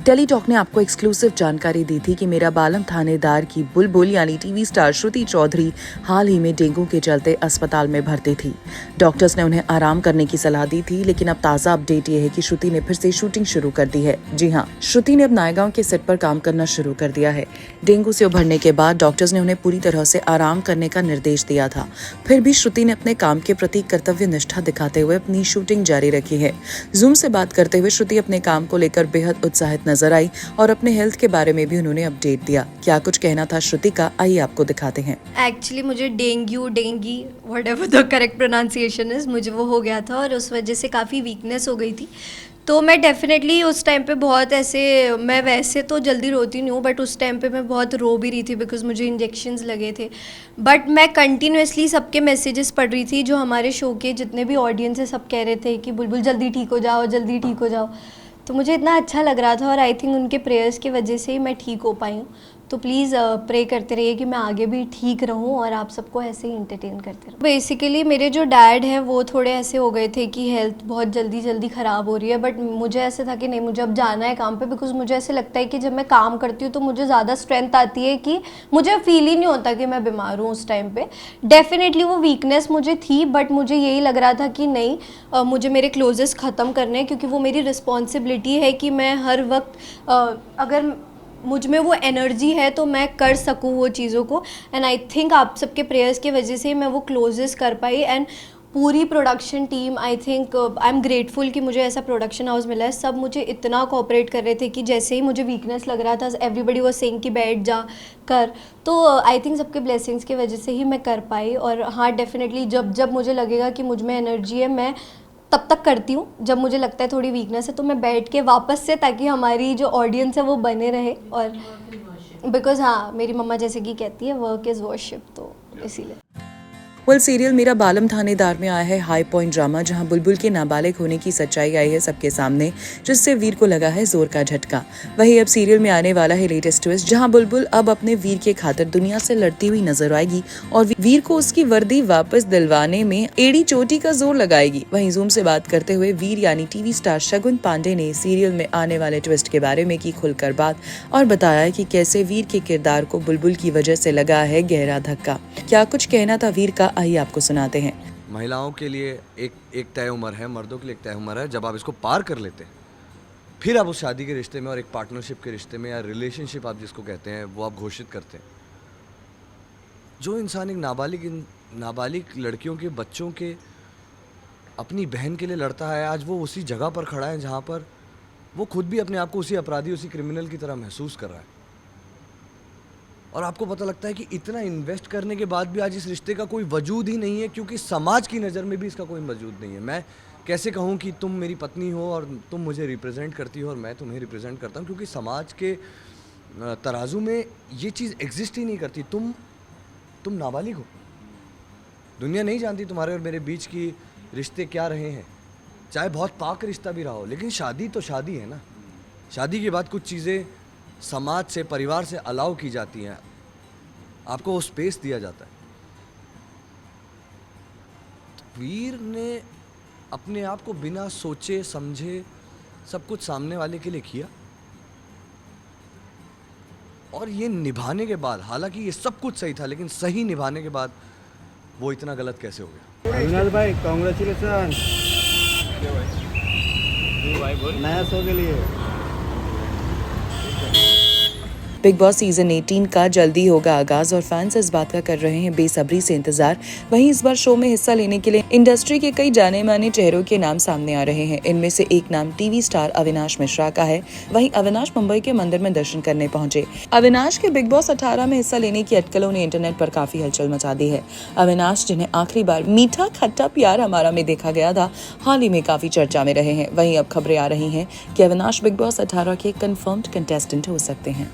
Teletalk ने आपको exclusive जानकारी दी थी कि मेरा बालम थानेदार की बुलबुल यानी टीवी स्टार श्रुति चौधरी हाल ही में डेंगू के चलते अस्पताल में भर्ती थी। डॉक्टर्स ने उन्हें आराम करने की सलाह दी थी, लेकिन अब ताज़ा अपडेट ये है कि श्रुति ने फिर से शूटिंग शुरू कर दी है। जी हाँ, श्रुति ने अब नायगांव के सेट पर काम करना शुरू कर दिया है। डेंगू से उभरने के बाद डॉक्टर्स ने उन्हें पूरी तरह से आराम करने का निर्देश दिया था। फिर भी श्रुति ने अपने काम के प्रति कर्तव्य निष्ठा दिखाते हुए अपनी शूटिंग जारी रखी है। जूम से बात करते हुए श्रुति अपने काम को लेकर बेहद उत्साहित नजर आई और अपने हेल्थ के बारे में भी उन्होंने अपडेट दिया। क्या कुछ कहना था श्रुति का, आइए आपको दिखाते हैं। एक्चुअली मुझे dinghy whatever the correct pronunciation is, मुझे वो हो गया था और उस वजह से काफ़ी वीकनेस हो गई थी। तो मैं डेफिनेटली उस टाइम पे बहुत ऐसे, मैं वैसे तो जल्दी रोती नहीं हूँ, बट उस टाइम पे मैं बहुत रो भी रही थी बिकॉज मुझे इंजेक्शंस लगे थे। बट मैं कंटिन्यूसली सबके मैसेजेस पढ़ रही थी, जो हमारे शो के जितने भी ऑडियंस है सब कह रहे थे कि बुलबुल जल्दी ठीक हो जाओ, जल्दी ठीक हो जाओ। तो मुझे इतना अच्छा लग रहा था और आई थिंक उनके प्रेयर्स की वजह से ही मैं ठीक हो पाई हूँ। तो प्लीज़ प्रे करते रहिए कि मैं आगे भी ठीक रहूँ और आप सबको ऐसे ही इंटरटेन करते रहूँ। बेसिकली मेरे जो डैड हैं वो थोड़े ऐसे हो गए थे कि हेल्थ बहुत जल्दी ख़राब हो रही है, बट मुझे ऐसे था कि नहीं, मुझे अब जाना है काम पे, बिकॉज मुझे ऐसे लगता है कि जब मैं काम करती हूँ तो मुझे ज़्यादा स्ट्रेंथ आती है कि मुझे फील ही नहीं होता कि मैं बीमार हूँ उस टाइम पे। डेफिनेटली वो वीकनेस मुझे थी, बट मुझे यही लग रहा था कि नहीं, मुझे मेरे क्लोजेस ख़त्म करने हैं, क्योंकि वो मेरी रिस्पॉन्सिबिलिटी है कि मैं हर वक्त अगर मुझ में वो एनर्जी है तो मैं कर सकूँ वो चीज़ों को। एंड आई थिंक आप सबके प्रेयर्स की वजह से मैं वो क्लोजेस कर पाई। एंड पूरी production team, I think I am grateful कि मुझे ऐसा प्रोडक्शन हाउस मिला है। सब मुझे इतना कोऑपरेट कर रहे थे कि जैसे ही मुझे वीकनेस लग रहा था एवरीबडी वाज सेइंग कि बैठ जा कर। तो आई थिंक सबके ब्लेसिंग्स की वजह से ही मैं कर पाई। और हाँ, डेफिनेटली जब मुझे लगेगा कि मुझ में एनर्जी है, मैं तब तक करती हूँ। जब मुझे लगता है थोड़ी वीकनेस है तो मैं बैठ के वापस से, ताकि हमारी जो ऑडियंस है वो बने रहे। और बिकॉज हाँ, मेरी मम्मा जैसे कि कहती है वर्क इज़ वर्शिप, तो इसीलिए। सीरियल मेरा बालम थानेदार में आया है हाई पॉइंट ड्रामा, जहां बुलबुल के नाबालिग होने की सच्चाई आई है सबके सामने, जिससे वीर को लगा है जोर का झटका। वहीं अब सीरियल में आने वाला है लेटेस्ट ट्विस्ट, जहां बुलबुल अब अपने वीर के खातिर दुनिया से लड़ती हुई नजर आएगी और वीर को उसकी वर्दी वापस दिलवाने में एड़ी चोटी का जोर लगाएगी। वहीं जूम से बात करते हुए वीर यानी टीवी स्टार शगुन पांडे ने सीरियल में आने वाले ट्विस्ट के बारे में की खुलकर बात और बताया कि कैसे वीर के किरदार को बुलबुल की वजह से लगा है गहरा धक्का। क्या कुछ कहना था वीर का, आइए आपको सुनाते हैं। महिलाओं के लिए एक तय उम्र है, मर्दों के लिए एक तय उम्र है। जब आप इसको पार कर लेते हैं, फिर आप उस शादी के रिश्ते में और एक पार्टनरशिप के रिश्ते में या रिलेशनशिप आप जिसको कहते हैं वो आप घोषित करते हैं। जो इंसान एक नाबालिग लड़कियों के, बच्चों के, अपनी बहन के लिए लड़ता है, आज वो उसी जगह पर खड़ा है जहाँ पर वो खुद भी अपने आप को उसी अपराधी, उसी क्रिमिनल की तरह महसूस कर रहा है। और आपको पता लगता है कि इतना इन्वेस्ट करने के बाद भी आज इस रिश्ते का कोई वजूद ही नहीं है, क्योंकि समाज की नज़र में भी इसका कोई वजूद नहीं है। मैं कैसे कहूँ कि तुम मेरी पत्नी हो और तुम मुझे रिप्रेजेंट करती हो और मैं तुम्हें रिप्रेजेंट करता हूँ, क्योंकि समाज के तराजू में ये चीज़ एग्जिस्ट ही नहीं करती। तुम नाबालिग हो, दुनिया नहीं जानती तुम्हारे और मेरे बीच की रिश्ते क्या रहे हैं, चाहे बहुत पाक रिश्ता भी रहा हो, लेकिन शादी तो शादी है ना। शादी के बाद कुछ चीज़ें समाज से, परिवार से अलाउ की जाती हैं, आपको वो स्पेस दिया जाता है। तो वीर ने अपने आप को बिना सोचे समझे सब कुछ सामने वाले के लिए किया, और ये निभाने के बाद, हालांकि ये सब कुछ सही था, लेकिन सही निभाने के बाद वो इतना गलत कैसे हो गया। अविनाश भाई, कांग्रेचुलेशन नया शो के लिए। बिग बॉस सीजन 18 का जल्दी होगा आगाज और फैंस इस बात का कर रहे हैं बेसब्री से इंतजार। वहीं इस बार शो में हिस्सा लेने के लिए इंडस्ट्री के कई जाने माने चेहरों के नाम सामने आ रहे हैं। इनमें से एक नाम टीवी स्टार अविनाश मिश्रा का है। वहीं अविनाश मुंबई के मंदिर में दर्शन करने पहुंचे। अविनाश के बिग बॉस 18 में हिस्सा लेने की अटकलों ने इंटरनेट पर काफी हलचल मचा दी है। अविनाश, जिन्हें आखिरी बार मीठा खट्टा प्यार हमारा में देखा गया था, हाल ही में काफी चर्चा में रहे हैं। वहीं अब खबरें आ रही हैं कि अविनाश बिग बॉस 18 के कंफर्म्ड कंटेस्टेंट हो सकते हैं।